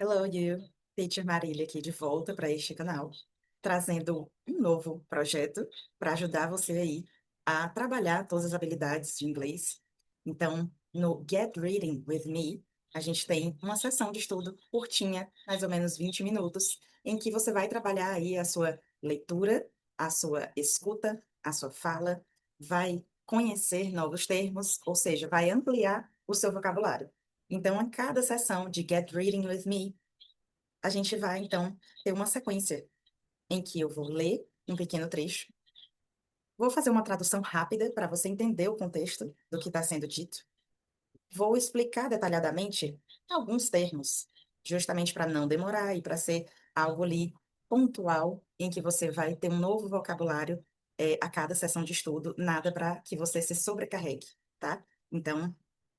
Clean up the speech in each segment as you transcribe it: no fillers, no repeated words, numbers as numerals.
Hello, you. Teacher Marília aqui de volta para este canal, trazendo um novo projeto para ajudar você aí a trabalhar todas as habilidades de inglês. Então, no Get Reading with Me, a gente tem uma sessão de estudo curtinha, mais ou menos 20 minutos, em que você vai trabalhar aí a sua leitura, a sua escuta, a sua fala, vai conhecer novos termos, ou seja, vai ampliar o seu vocabulário. Então, a cada sessão de Get Reading with Me, a gente vai, então, ter uma sequência em que eu vou ler um pequeno trecho, vou fazer uma tradução rápida para você entender o contexto do que está sendo dito, vou explicar detalhadamente alguns termos, justamente para não demorar e para ser algo ali pontual, em que você vai ter um novo vocabulário a cada sessão de estudo, nada para que você se sobrecarregue, tá? Então,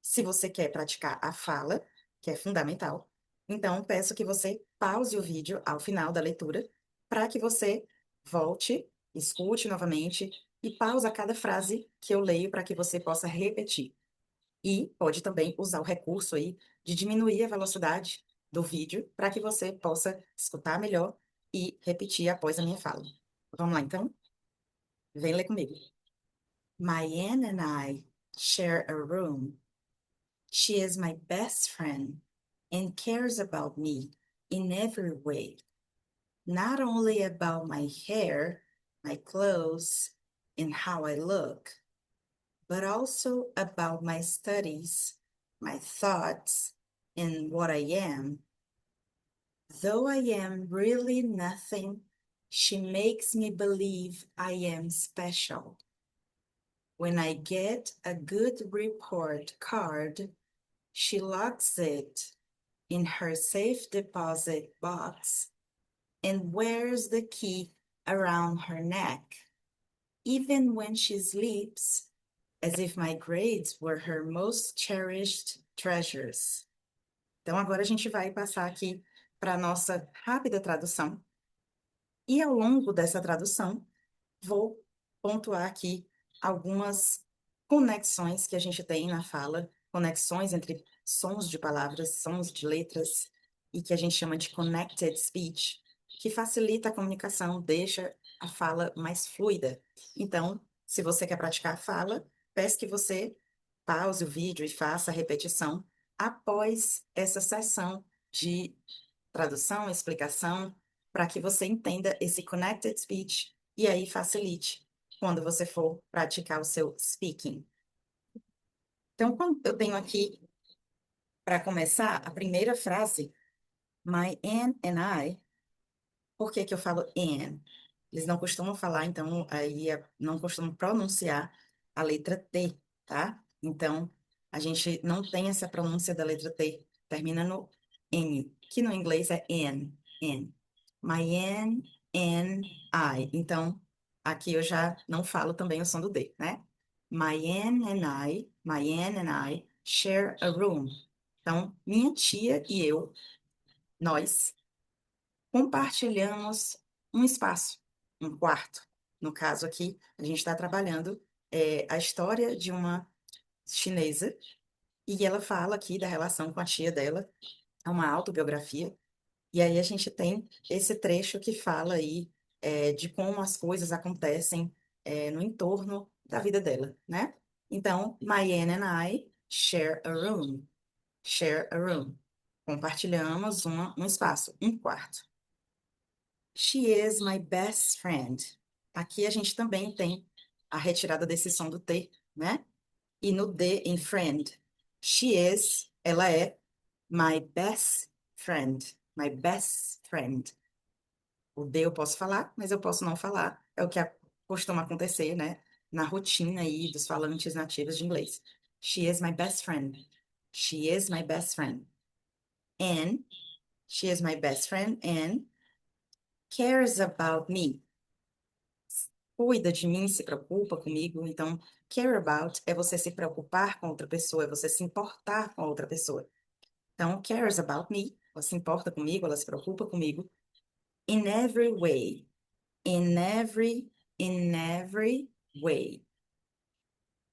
se você quer praticar a fala, que é fundamental, então peço que você pause o vídeo ao final da leitura, para que você volte, escute novamente e pause a cada frase que eu leio para que você possa repetir. E pode também usar o recurso aí de diminuir a velocidade do vídeo para que você possa escutar melhor e repetir após a minha fala. Vamos lá, então? Vem ler comigo. My Anne and I share a room. She is my best friend and cares about me in every way. Not only about my hair, my clothes, and how I look, but also about my studies, my thoughts, and what I am. Though I am really nothing, she makes me believe I am special. When I get a good report card, she locks it in her safe deposit box and wears the key around her neck, even when she sleeps, as if my grades were her most cherished treasures. Então, agora a gente vai passar aqui para a nossa rápida tradução. E ao longo dessa tradução, vou pontuar aqui algumas conexões que a gente tem na fala, conexões entre sons de palavras, sons de letras, e que a gente chama de connected speech, que facilita a comunicação, deixa a fala mais fluida. Então, se você quer praticar a fala, peço que você pause o vídeo e faça a repetição após essa sessão de tradução, explicação, para que você entenda esse connected speech e aí facilite quando você for praticar o seu speaking. Então, quando eu tenho aqui, para começar, a primeira frase, My Anne and I. Por que que eu falo Anne? Eles não costumam falar, então, aí não costumam pronunciar a letra T, tá? Então, a gente não tem essa pronúncia da letra T, termina no N, que no inglês é N, N. My Anne and I. Então, aqui eu já não falo também o som do D, né? My Anne and I share a room. Então, minha tia e eu, nós, compartilhamos um espaço, um quarto. No caso aqui, a gente está trabalhando a história de uma chinesa e ela fala aqui da relação com a tia dela, é uma autobiografia. E aí a gente tem esse trecho que fala aí de como as coisas acontecem no entorno da vida dela, né? Então, Mayen and I share a room. Share a room. Compartilhamos um espaço, um quarto. She is my best friend. Aqui a gente também tem a retirada desse som do T, né? E no D em friend. She is, ela é my best friend. My best friend. O D eu posso falar, mas eu posso não falar. É o que costuma acontecer, né? Na rotina aí dos falantes nativos de inglês. She is my best friend. She is my best friend. And she is my best friend and cares about me. Cuida de mim, se preocupa comigo. Então, care about é você se preocupar com outra pessoa, é você se importar com outra pessoa. Então, cares about me, ela se importa comigo, ela se preocupa comigo. In every way. In every way.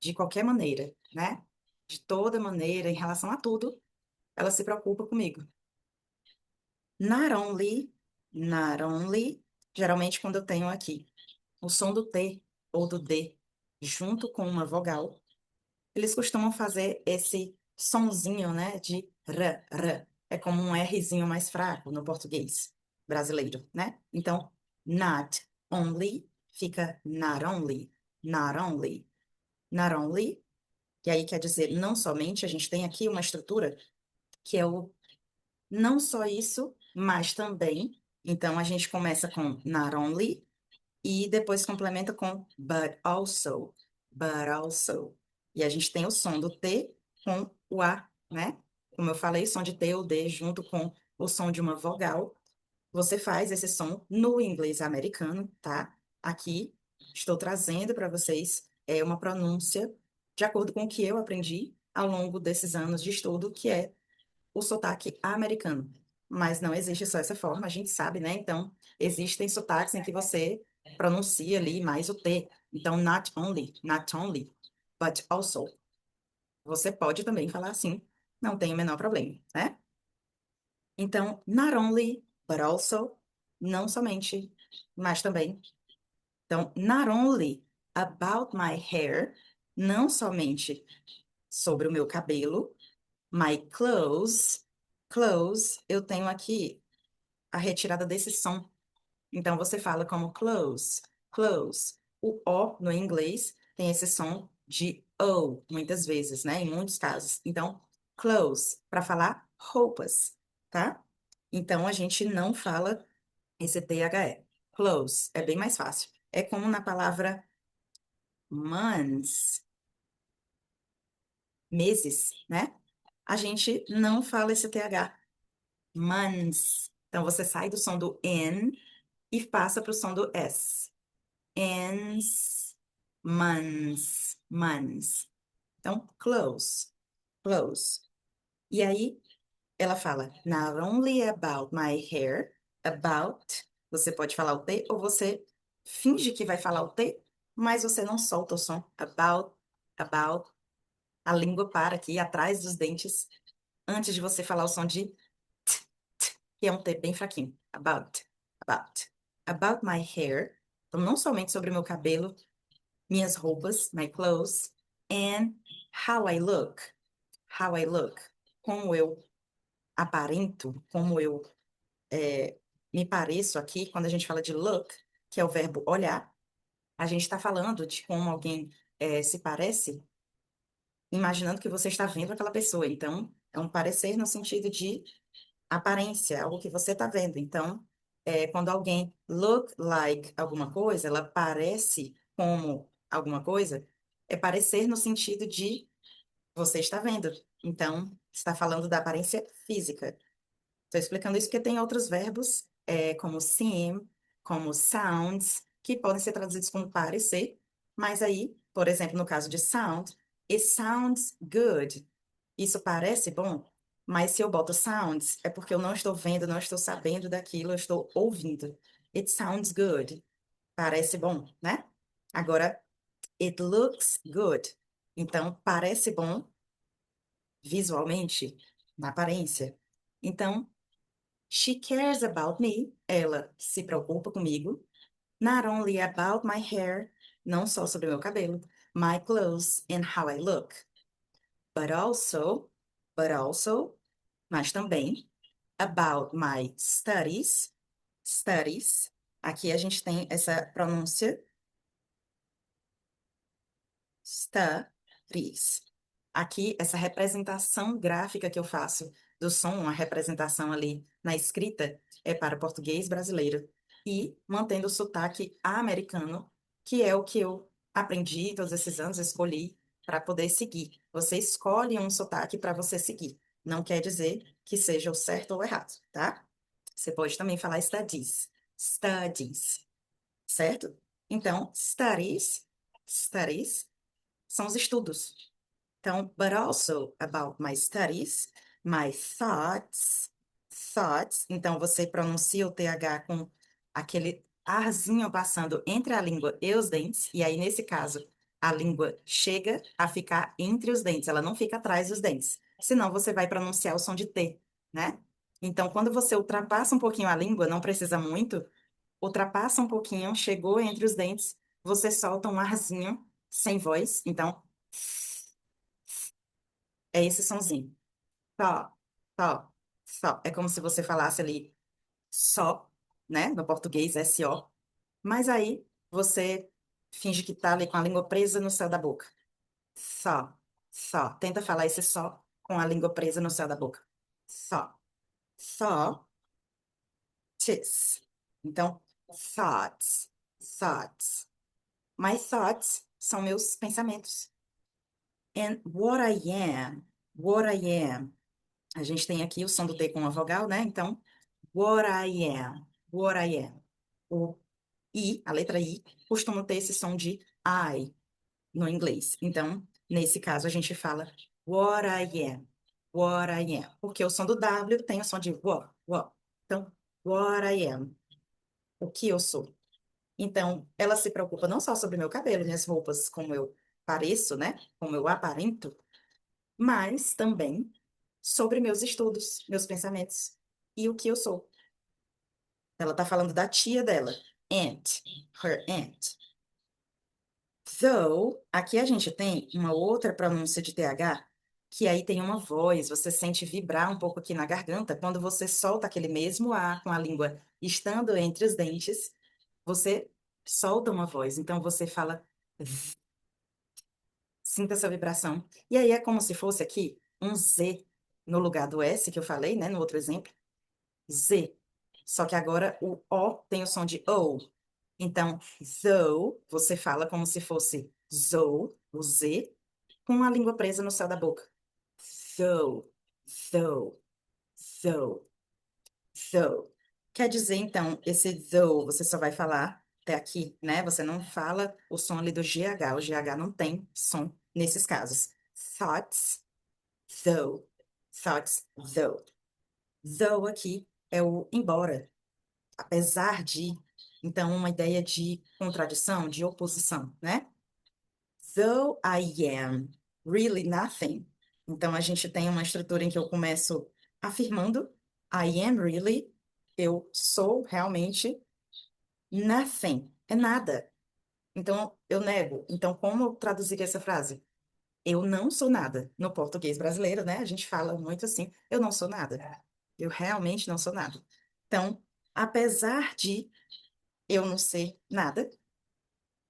De qualquer maneira, né? De toda maneira, em relação a tudo, ela se preocupa comigo. Not only, not only. Geralmente, quando eu tenho aqui o som do T ou do D junto com uma vogal, eles costumam fazer esse sonzinho, né, de r, r. É como um Rzinho mais fraco no português brasileiro, né? Então, not only fica not only, not only, not only. E aí quer dizer não somente, a gente tem aqui uma estrutura que é o não só isso, mas também. Então, a gente começa com not only e depois complementa com but also, but also. E a gente tem o som do T com o A, né? Como eu falei, som de T ou D junto com o som de uma vogal. Você faz esse som no inglês americano, tá? Aqui estou trazendo para vocês uma pronúncia de acordo com o que eu aprendi ao longo desses anos de estudo, que é o sotaque americano. Mas não existe só essa forma, a gente sabe, né? Então, existem sotaques em que você pronuncia ali mais o T. Então, not only, but also. Você pode também falar assim, não tem o menor problema, né? Então, not only, but also, não somente, mas também. Então, not only about my hair, não somente sobre o meu cabelo, my clothes, clothes, eu tenho aqui a retirada desse som. Então, você fala como clothes, clothes. O O no inglês tem esse som de O, muitas vezes, né? Em muitos casos. Então, clothes, para falar roupas, tá? Então, a gente não fala esse THE. Clothes, é bem mais fácil. É como na palavra months, meses, né? A gente não fala esse TH. Months. Então, você sai do som do N e passa para o som do S. Ends, months, months. Então, close, close. E aí, ela fala, not only about my hair, about, você pode falar o T, ou você finge que vai falar o T, mas você não solta o som. About. A língua para aqui, atrás dos dentes, antes de você falar o som de que é um T bem fraquinho. About. About my hair. Então, não somente sobre o meu cabelo, minhas roupas, my clothes, and how I look. How I look. Como eu aparento, como eu me pareço aqui, quando a gente fala de look, que é o verbo olhar, a gente está falando de como alguém se parece, imaginando que você está vendo aquela pessoa. Então, é um parecer no sentido de aparência, algo que você está vendo. Então, quando alguém look like alguma coisa, ela parece como alguma coisa, é parecer no sentido de você está vendo. Então, está falando da aparência física. Estou explicando isso porque tem outros verbos, como seem, como sounds, que podem ser traduzidos como parecer, mas aí, por exemplo, no caso de sound, it sounds good. Isso parece bom, mas se eu boto sounds, é porque eu não estou vendo, não estou sabendo daquilo, eu estou ouvindo. It sounds good. Parece bom, né? Agora, it looks good. Então, parece bom visualmente, na aparência. Então, she cares about me. Ela se preocupa comigo. Not only about my hair, não só sobre o meu cabelo, my clothes and how I look, but also, but also, mas também about my studies, studies. Aqui a gente tem essa pronúncia studies. Aqui, essa representação gráfica que eu faço do som, uma representação ali na escrita, é para o português brasileiro. E mantendo o sotaque americano, que é o que eu aprendi todos esses anos, escolhi para poder seguir. Você escolhe um sotaque para você seguir. Não quer dizer que seja o certo ou o errado, tá? Você pode também falar studies, certo? Então, studies são os estudos. Então, but also about my studies, my thoughts. Então, você pronuncia o TH com aquele arzinho passando entre a língua e os dentes, e aí, nesse caso, a língua chega a ficar entre os dentes, ela não fica atrás dos dentes. Senão, você vai pronunciar o som de T, né? Então, quando você ultrapassa um pouquinho a língua, não precisa muito, ultrapassa um pouquinho, chegou entre os dentes, você solta um arzinho sem voz. Então, é esse sonzinho. Só, só, só. É como se você falasse ali só, né? No português, S-O. Mas aí você finge que tá ali com a língua presa no céu da boca. Só, só. Tenta falar esse só com a língua presa no céu da boca. Só, só, tis. Então, thoughts, thoughts. My thoughts são meus pensamentos. And what I am. A gente tem aqui o som do T com uma vogal, né? Então, what I am. O I, a letra I, costuma ter esse som de I no inglês. Então, nesse caso, a gente fala what I am. Porque o som do W tem o som de what. Então, what I am, o que eu sou. Então, ela se preocupa não só sobre meu cabelo, minhas roupas, como eu pareço, né? Como eu aparento, mas também sobre meus estudos, meus pensamentos e o que eu sou. Ela tá falando da tia dela, aunt, her aunt. Though, aqui a gente tem uma outra pronúncia de TH, que aí tem uma voz, você sente vibrar um pouco aqui na garganta, quando você solta aquele mesmo A com a língua estando entre os dentes, você solta uma voz. Então você fala, sinta essa vibração. E aí é como se fosse aqui um Z no lugar do S que eu falei, né, no outro exemplo. Z. Só que agora o O tem o som de O. Então, though, você fala como se fosse zou, o Z, com a língua presa no céu da boca. Though, though, though, though. Quer dizer, então, esse though você só vai falar até aqui, né? Você não fala o som ali do GH. O GH não tem som nesses casos. Thoughts, though, thoughts, though. Though aqui é o embora, apesar de. Então, uma ideia de contradição, de oposição, né? Though I am really nothing. Então, a gente tem uma estrutura em que eu começo afirmando I am really, eu sou realmente nothing, é nada. Então, eu nego. Então, como eu traduziria essa frase? Eu não sou nada. No português brasileiro, né? A gente fala muito assim, eu não sou nada. Eu realmente não sou nada. Então, apesar de eu não ser nada,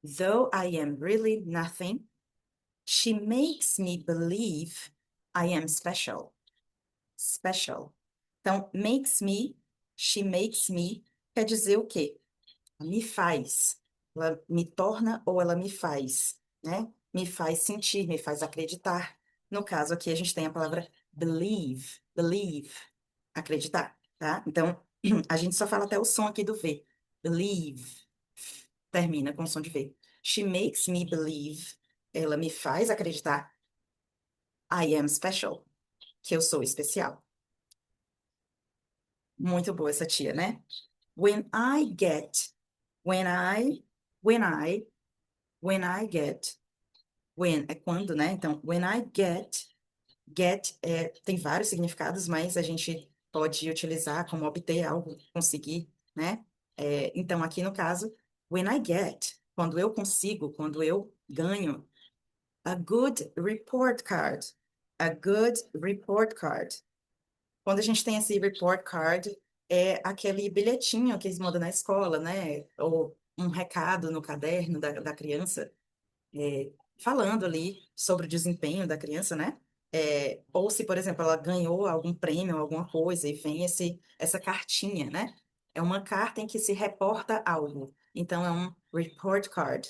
though I am really nothing, she makes me believe I am special. Special. Então, makes me, she makes me, quer dizer o quê? Me faz. Ela me torna ou ela me faz, né? Me faz sentir, me faz acreditar. No caso aqui, a gente tem a palavra believe, believe, acreditar, tá? Então, a gente só fala até o som aqui do V. Believe. Termina com o som de V. She makes me believe. Ela me faz acreditar. I am special. Que eu sou especial. Muito boa essa tia, né? When I get, when I, when I, when I get, when é quando, né? Então, when I get tem vários significados, mas a gente pode utilizar como obter algo, conseguir, né? Então, aqui no caso, when I get, quando eu consigo, quando eu ganho, a good report card. A good report card. Quando a gente tem esse report card, é aquele bilhetinho que eles mandam na escola, né? Ou um recado no caderno da criança, falando ali sobre o desempenho da criança, né? Ou se, por exemplo, ela ganhou algum prêmio, alguma coisa, e vem essa cartinha, né? É uma carta em que se reporta algo. Então, é um report card.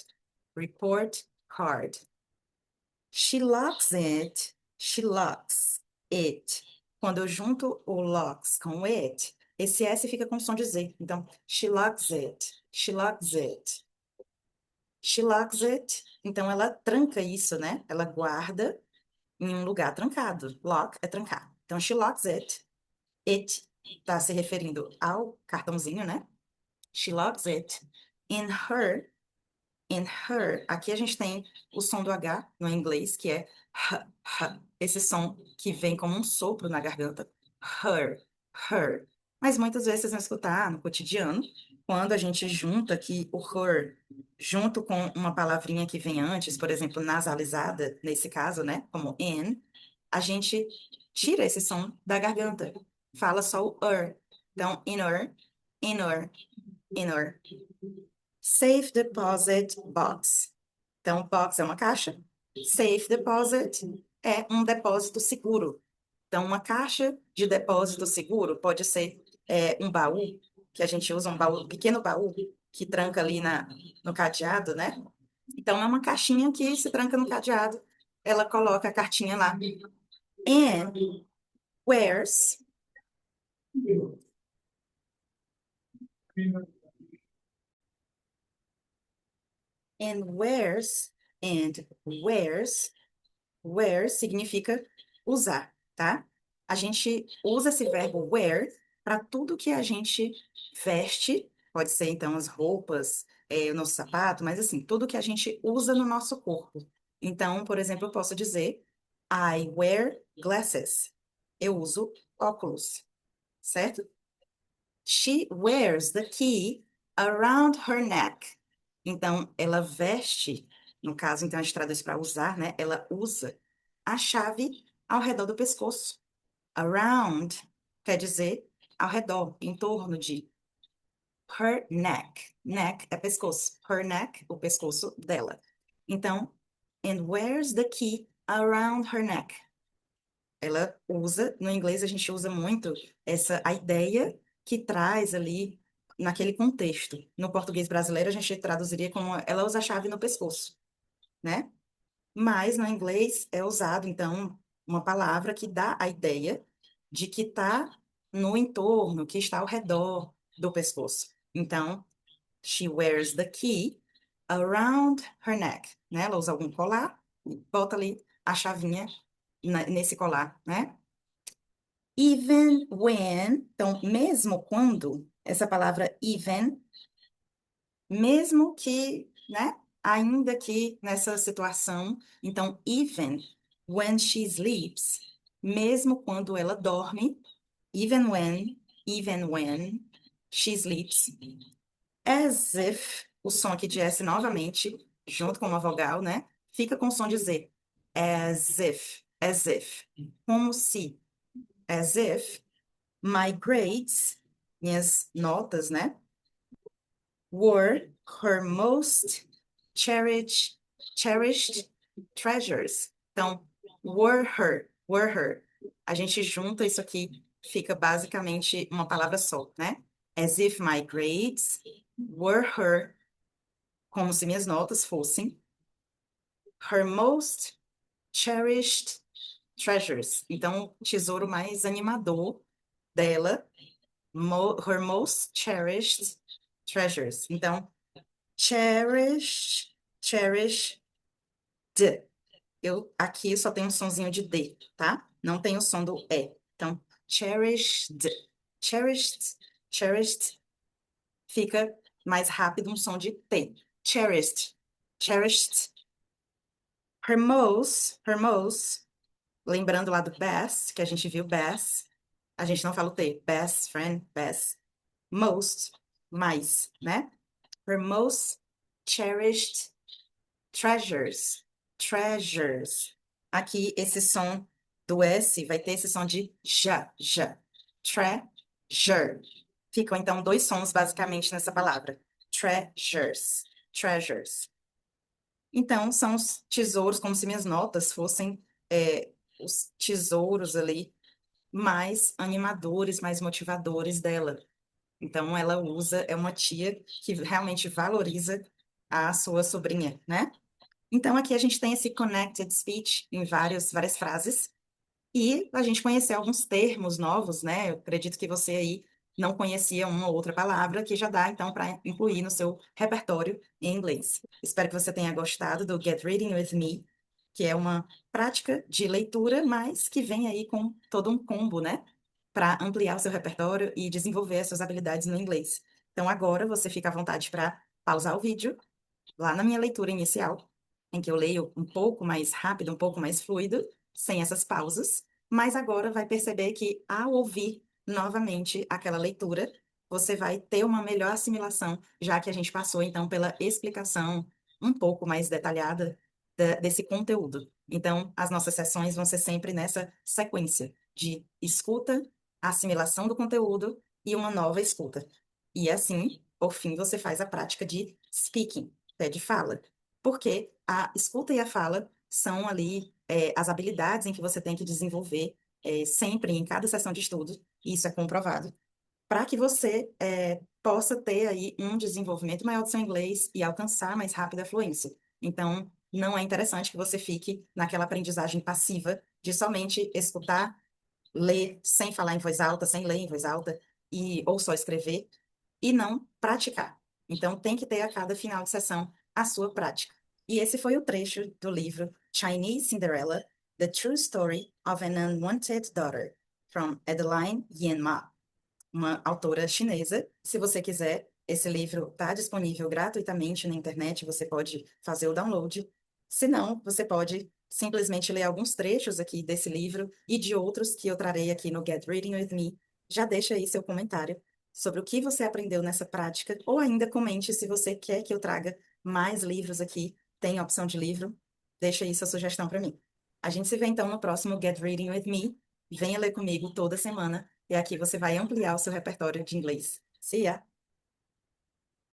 Report card. She locks it. She locks it. Quando eu junto o locks com it, esse S fica com som de Z. Então, she locks it. She locks it. She locks it. Então, ela tranca isso, né? Ela guarda em um lugar trancado. Lock é trancar. Então, she locks it. It está se referindo ao cartãozinho, né? She locks it in her. In her. Aqui a gente tem o som do H no inglês, que é h, h. Esse som que vem como um sopro na garganta. Her, her. Mas muitas vezes vocês vão escutar no cotidiano, quando a gente junta aqui o her, junto com uma palavrinha que vem antes, por exemplo, nasalizada, nesse caso, né? Como in, a gente tira esse som da garganta. Fala só o er. Então, inner, inner, inner. Safe deposit box. Então, box é uma caixa. Safe deposit é um depósito seguro. Então, uma caixa de depósito seguro pode ser um baú, que a gente usa um baú, um pequeno baú, que tranca ali no cadeado, né? Então, é uma caixinha que se tranca no cadeado. Ela coloca a cartinha lá. And wears, and wears, and wears. Wear significa usar, tá? A gente usa esse verbo wear para tudo que a gente veste, pode ser então as roupas, o nosso sapato, mas assim, tudo que a gente usa no nosso corpo. Então, por exemplo, eu posso dizer I wear glasses. Eu uso óculos, certo? She wears the key around her neck. Então, ela veste, no caso, então a gente traduz para usar, né? Ela usa a chave ao redor do pescoço. Around quer dizer ao redor, em torno de. Her neck. Neck é pescoço. Her neck, o pescoço dela. Então, and wears the key around her neck. Ela usa, no inglês a gente usa muito a ideia que traz ali naquele contexto. No português brasileiro a gente traduziria como ela usa a chave no pescoço, né? Mas no inglês é usado, então, uma palavra que dá a ideia de que está no entorno, que está ao redor do pescoço. Então, she wears the key around her neck, né? Ela usa algum colar e bota ali a chavinha nesse colar, né? Even when, então, mesmo quando, essa palavra even, mesmo que, né, ainda que nessa situação, então, even when she sleeps, mesmo quando ela dorme, even when she sleeps, as if, o som aqui de S novamente, junto com uma vogal, né, fica com o som de Z, as if, como se, as if, my grades, minhas notas, né, were her most cherished treasures. Então, were her. A gente junta isso aqui, fica basicamente uma palavra só, né? As if my grades were her, como se minhas notas fossem her most cherished treasures. Então, o tesouro mais animador dela, her most cherished treasures. Então, cherish, d. Aqui só tem um sonzinho de D, tá? Não tem o som do E. Então, cherished, cherished, fica mais rápido um som de T. Cherished. Her most, lembrando lá do best, que a gente viu best, a gente não fala o T. Best friend, best. Most, mais, né? Her most cherished treasures. Aqui, esse som do S vai ter esse som de já. Treasure. Ficam, então, dois sons, basicamente, nessa palavra. Treasures. Então, são os tesouros, como se minhas notas fossem os tesouros ali mais animadores, mais motivadores dela. Então, ela usa, é uma tia que realmente valoriza a sua sobrinha, né? Então, aqui a gente tem esse connected speech em várias frases, e a gente conheceu alguns termos novos, né? Eu acredito que você aí não conhecia uma ou outra palavra, que já dá, então, para incluir no seu repertório em inglês. Espero que você tenha gostado do Get Reading With Me, que é uma prática de leitura, mas que vem aí com todo um combo, né? Para ampliar o seu repertório e desenvolver as suas habilidades no inglês. Então, agora você fica à vontade para pausar o vídeo lá na minha leitura inicial, em que eu leio um pouco mais rápido, um pouco mais fluido, sem essas pausas, mas agora vai perceber que ao ouvir novamente aquela leitura, você vai ter uma melhor assimilação, já que a gente passou então pela explicação um pouco mais detalhada desse conteúdo. Então, as nossas sessões vão ser sempre nessa sequência de escuta, assimilação do conteúdo e uma nova escuta. E assim, por fim, você faz a prática de speaking, de fala. Porque a escuta e a fala são ali as habilidades em que você tem que desenvolver sempre em cada sessão de estudo, e isso é comprovado, para que você possa ter aí um desenvolvimento maior do seu inglês e alcançar mais rápido a fluência. Então, não é interessante que você fique naquela aprendizagem passiva de somente escutar, ler sem falar em voz alta, sem ler em voz alta, ou só escrever, e não praticar. Então, tem que ter a cada final de sessão a sua prática. E esse foi o trecho do livro Chinese Cinderella, The True Story of an Unwanted Daughter, from Adeline Yin Ma, uma autora chinesa. Se você quiser, esse livro está disponível gratuitamente na internet, você pode fazer o download. Se não, você pode simplesmente ler alguns trechos aqui desse livro e de outros que eu trarei aqui no Get Reading With Me. Já deixa aí seu comentário sobre o que você aprendeu nessa prática, ou ainda comente se você quer que eu traga mais livros aqui. Tem a opção de livro, deixa aí sua sugestão para mim. A gente se vê então no próximo Get Reading With Me. Venha ler comigo toda semana e aqui você vai ampliar o seu repertório de inglês. See ya!